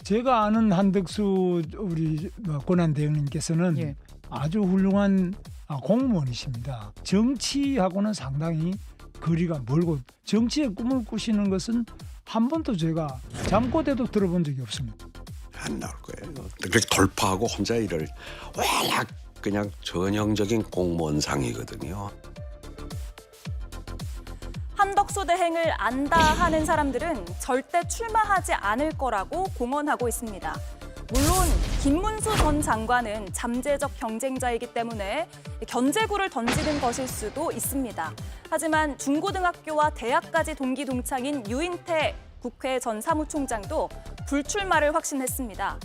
제가 아는 한덕수 우리 권한대행님께서는 예. 아주 훌륭한 공무원이십니다. 정치하고는 상당히 거리가 멀고 정치의 꿈을 꾸시는 것은 한 번도 제가 잠꼬대도 들어본 적이 없습니다. 안 나올 거예요. 그렇게 돌파하고 혼자 일을 워낙 그냥 전형적인 공무원상이거든요. 한덕수 대행을 안다 하는 사람들은 절대 출마하지 않을 거라고 공언하고 있습니다. 물론 김문수 전 장관은 잠재적 경쟁자이기 때문에 견제구를 던지는 것일 수도 있습니다. 하지만 중고등학교와 대학까지 동기 동창인 유인태 국회 전 사무총장도 불출마를 확신했습니다.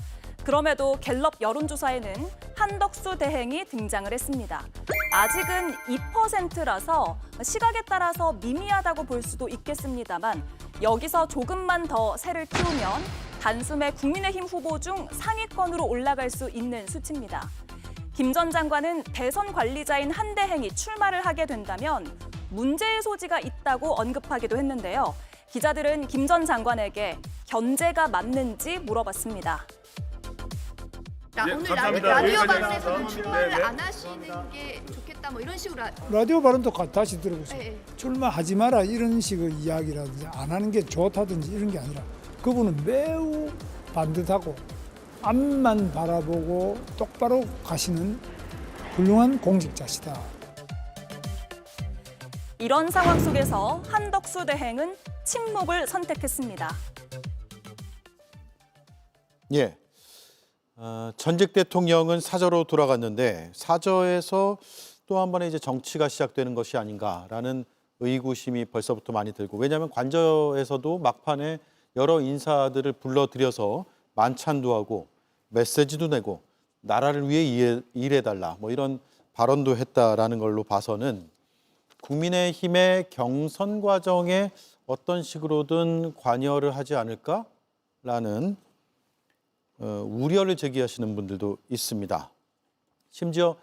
그럼에도 갤럽 여론조사에는 한덕수 대행이 등장을 했습니다. 아직은 2%라서 시각에 따라서 미미하다고 볼 수도 있겠습니다만 여기서 조금만 더 세를 키우면 단숨에 국민의힘 후보 중 상위권으로 올라갈 수 있는 수치입니다. 김 전 장관은 대선 관리자인 한 대행이 출마를 하게 된다면 문제의 소지가 있다고 언급하기도 했는데요. 기자들은 김 전 장관에게 견제가 맞는지 물어봤습니다. 오늘 감사합니다. 라디오 여기까지 발언에서는 하겠습니다. 출마를 네, 네. 안 하시는 게 좋겠다 뭐 이런 식으로 라디오 발언도 다시 들어보세요. 네. 출마하지 마라 이런 식의 이야기라든지 안 하는 게 좋다든지 이런 게 아니라 그분은 매우 반듯하고 앞만 바라보고 똑바로 가시는 훌륭한 공직자시다. 이런 상황 속에서 한덕수 대행은 침묵을 선택했습니다. 예. 전직 대통령은 사저로 돌아갔는데 사저에서 또 한 번의 이제 정치가 시작되는 것이 아닌가라는 의구심이 벌써부터 많이 들고, 왜냐하면 관저에서도 막판에 여러 인사들을 불러들여서 만찬도 하고 메시지도 내고 나라를 위해 일해달라 뭐 이런 발언도 했다라는 걸로 봐서는 국민의힘의 경선 과정에 어떤 식으로든 관여를 하지 않을까라는 우려를 제기하시는 분들도 있습니다. 심지어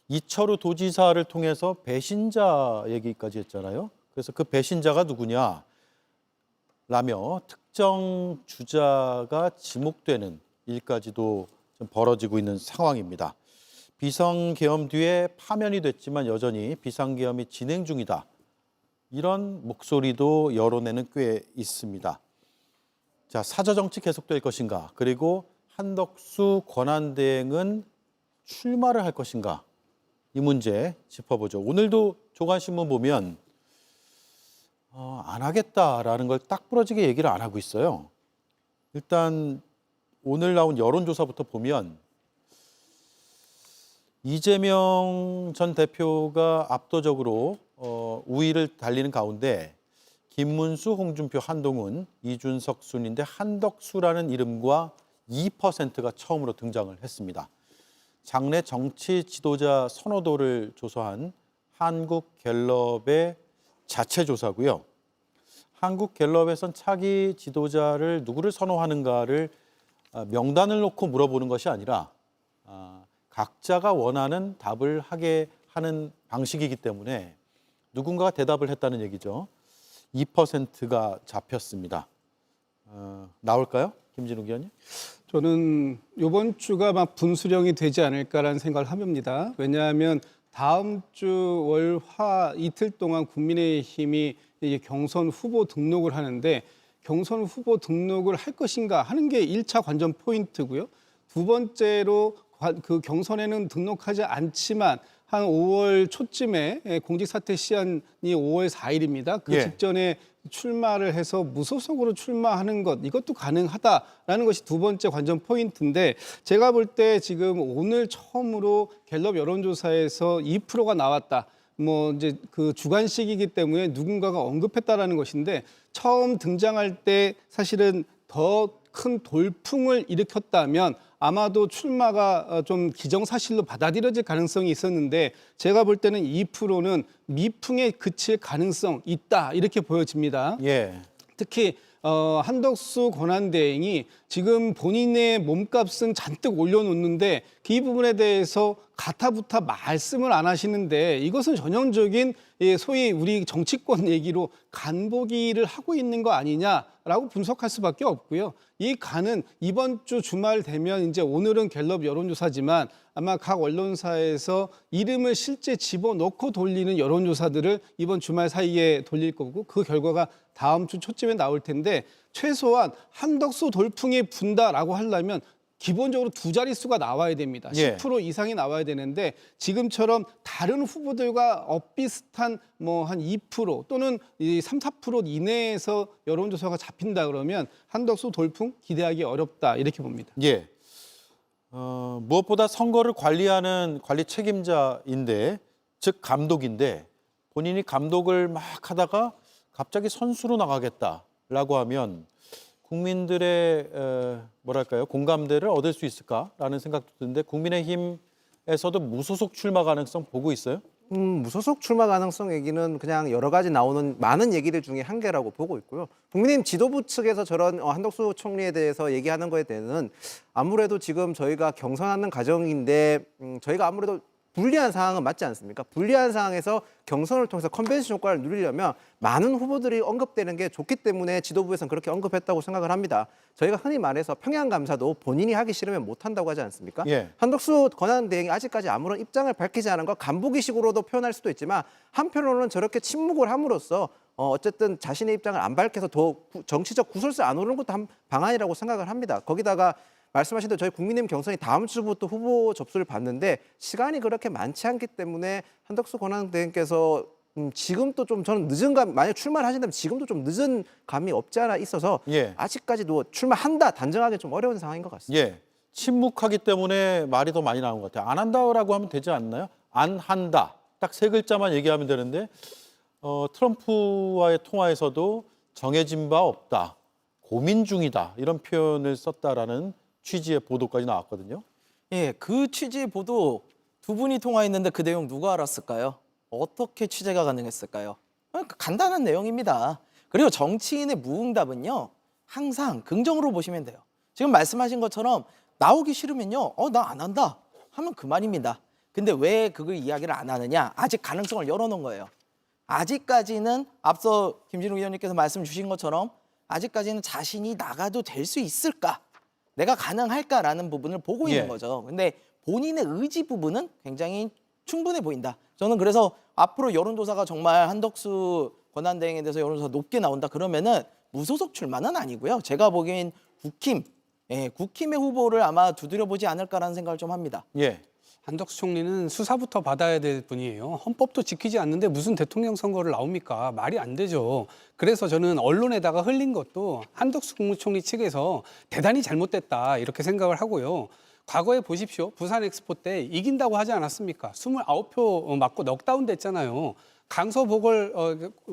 이철우 도지사를 통해서 배신자 얘기까지 했잖아요. 그래서 그 배신자가 누구냐 라며 특정 주자가 지목되는 일까지도 좀 벌어지고 있는 상황입니다. 비상계엄 뒤에 파면이 됐지만 여전히 비상계엄이 진행 중이다. 이런 목소리도 여론에는 꽤 있습니다. 자, 사저정치 계속될 것인가? 그리고 한덕수 권한대행은 출마를 할 것인가? 이 문제 짚어보죠. 오늘도 조간신문 보면 안 하겠다라는 걸 딱 부러지게 얘기를 안 하고 있어요. 일단 오늘 나온 여론조사부터 보면 이재명 전 대표가 압도적으로 우위를 달리는 가운데 김문수, 홍준표, 한동훈, 이준석 순인데 한덕수라는 이름과 2%가 처음으로 등장을 했습니다. 장래 정치 지도자 선호도를 조사한 한국갤럽의 자체 조사고요. 한국갤럽에선 차기 지도자를 누구를 선호하는가를 명단을 놓고 물어보는 것이 아니라 각자가 원하는 답을 하게 하는 방식이기 때문에 누군가가 대답을 했다는 얘기죠. 2%가 잡혔습니다. 나올까요? 김진욱 의원님? 저는 이번 주가 막 분수령이 되지 않을까라는 생각을 합니다. 왜냐하면 다음 주 월, 화 이틀 동안 국민의힘이 이게 경선 후보 등록을 하는데 경선 후보 등록을 할 것인가 하는 게 1차 관전 포인트고요. 두 번째로 그 경선에는 등록하지 않지만 한 5월 초쯤에 공직사퇴 시한이 5월 4일입니다. 그 직전에 출마를 해서 무소속으로 출마하는 것, 이것도 가능하다라는 것이 두 번째 관전 포인트인데 제가 볼 때 지금 오늘 처음으로 갤럽 여론조사에서 2%가 나왔다. 뭐 이제 그 주관식이기 때문에 누군가가 언급했다라는 것인데 처음 등장할 때 사실은 더 큰 돌풍을 일으켰다면 아마도 출마가 좀 기정사실로 받아들여질 가능성이 있었는데 제가 볼 때는 2%는 미풍에 그칠 가능성 있다 이렇게 보여집니다. 예. 특히 한덕수 권한대행이 지금 본인의 몸값은 잔뜩 올려놓는데 이 부분에 대해서 가타부타 말씀을 안 하시는데 이것은 전형적인 소위 우리 정치권 얘기로 간보기를 하고 있는 거 아니냐라고 분석할 수밖에 없고요. 이 간은 이번 주 주말 되면 이제 오늘은 갤럽 여론조사지만 아마 각 언론사에서 이름을 실제 집어넣고 돌리는 여론조사들을 이번 주말 사이에 돌릴 거고 그 결과가 다음 주 초쯤에 나올 텐데 최소한 한덕수 돌풍이 분다라고 하려면 기본적으로 두 자릿수가 나와야 됩니다. 예. 10% 이상이 나와야 되는데 지금처럼 다른 후보들과 엇비슷한 뭐 한 2% 또는 이 3, 4% 이내에서 여론조사가 잡힌다 그러면 한덕수 돌풍 기대하기 어렵다 이렇게 봅니다. 예. 무엇보다 선거를 관리하는 관리 책임자인데, 즉 감독인데 본인이 감독을 막 하다가 갑자기 선수로 나가겠다라고 하면 국민들의 뭐랄까요 공감대를 얻을 수 있을까라는 생각도 드는데 국민의힘에서도 무소속 출마 가능성 보고 있어요? 무소속 출마 가능성 얘기는 그냥 여러 가지 나오는 많은 얘기들 중에 한 개라고 보고 있고요. 국민의힘 지도부 측에서 저런 한덕수 총리에 대해서 얘기하는 거에 대해서는 아무래도 지금 저희가 경선하는 과정인데 저희가 아무래도 불리한 상황은 맞지 않습니까? 불리한 상황에서 경선을 통해서 컨벤션 효과를 누리려면 많은 후보들이 언급되는 게 좋기 때문에 지도부에서는 그렇게 언급했다고 생각을 합니다. 저희가 흔히 말해서 평양감사도 본인이 하기 싫으면 못한다고 하지 않습니까? 예. 한덕수 권한대행이 아직까지 아무런 입장을 밝히지 않은 거 간보기식으로도 표현할 수도 있지만 한편으로는 저렇게 침묵을 함으로써 어쨌든 자신의 입장을 안 밝혀서 더 정치적 구설수 안 오르는 것도 한 방안이라고 생각을 합니다. 거기다가 말씀하신 대로 저희 국민의힘 경선이 다음 주부터 후보 접수를 받는데 시간이 그렇게 많지 않기 때문에 한덕수 권한대행께서 지금도 좀 저는 늦은 감, 만약 출마를 하신다면 지금도 좀 늦은 감이 없지 않아 있어서 예. 아직까지도 출마한다 단정하기 좀 어려운 상황인 것 같습니다. 예. 침묵하기 때문에 말이 더 많이 나온 것 같아요. 안 한다라고 하면 되지 않나요? 안 한다. 딱 세 글자만 얘기하면 되는데 트럼프와의 통화에서도 정해진 바 없다. 고민 중이다. 이런 표현을 썼다라는 취지의 보도까지 나왔거든요. 예, 그 취지의 보도 두 분이 통화했는데 그 내용 누가 알았을까요? 어떻게 취재가 가능했을까요? 간단한 내용입니다. 그리고 정치인의 무응답은요, 항상 긍정으로 보시면 돼요. 지금 말씀하신 것처럼 나오기 싫으면요, 나 안 한다 하면 그만입니다. 근데 왜 그걸 이야기를 안 하느냐? 아직 가능성을 열어놓은 거예요. 아직까지는 앞서 김진욱 위원님께서 말씀 주신 것처럼 아직까지는 자신이 나가도 될 수 있을까? 내가 가능할까라는 부분을 보고 있는 예. 거죠. 근데 본인의 의지 부분은 굉장히 충분해 보인다. 저는 그래서 앞으로 여론조사가 정말 한덕수 권한대행에 대해서 여론조사 높게 나온다 그러면은 무소속 출마는 아니고요. 제가 보기엔 국힘의 후보를 아마 두드려보지 않을까라는 생각을 좀 합니다. 예. 한덕수 총리는 수사부터 받아야 될 분이에요. 헌법도 지키지 않는데 무슨 대통령 선거를 나옵니까? 말이 안 되죠. 그래서 저는 언론에다가 흘린 것도 한덕수 국무총리 측에서 대단히 잘못됐다 이렇게 생각을 하고요. 과거에 보십시오. 부산 엑스포 때 이긴다고 하지 않았습니까? 29표 맞고 넉다운 됐잖아요.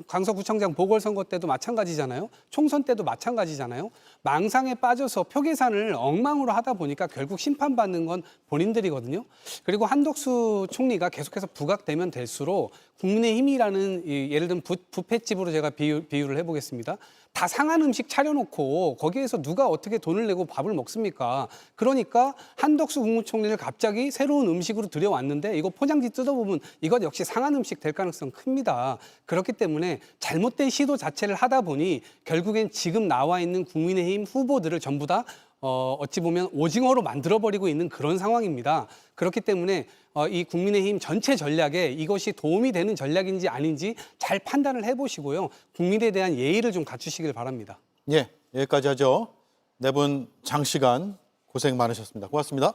강서구청장 보궐선거 때도 마찬가지잖아요. 총선 때도 마찬가지잖아요. 망상에 빠져서 표 계산을 엉망으로 하다 보니까 결국 심판받는 건 본인들이거든요. 그리고 한덕수 총리가 계속해서 부각되면 될수록 국민의힘이라는 예를 들면 뷔페집으로 제가 비유를 해보겠습니다. 다 상한 음식 차려놓고 거기에서 누가 어떻게 돈을 내고 밥을 먹습니까? 그러니까 한덕수 국무총리를 갑자기 새로운 음식으로 들여왔는데 이거 포장지 뜯어보면 이것 역시 상한 음식 될 가능성 큽니다. 그렇기 때문에 잘못된 시도 자체를 하다 보니 결국엔 지금 나와 있는 국민의힘 후보들을 전부 다 어찌 보면 오징어로 만들어버리고 있는 그런 상황입니다. 그렇기 때문에 이 국민의힘 전체 전략에 이것이 도움이 되는 전략인지 아닌지 잘 판단을 해보시고요. 국민에 대한 예의를 좀 갖추시길 바랍니다. 예, 여기까지 하죠. 네 분 장시간 고생 많으셨습니다. 고맙습니다.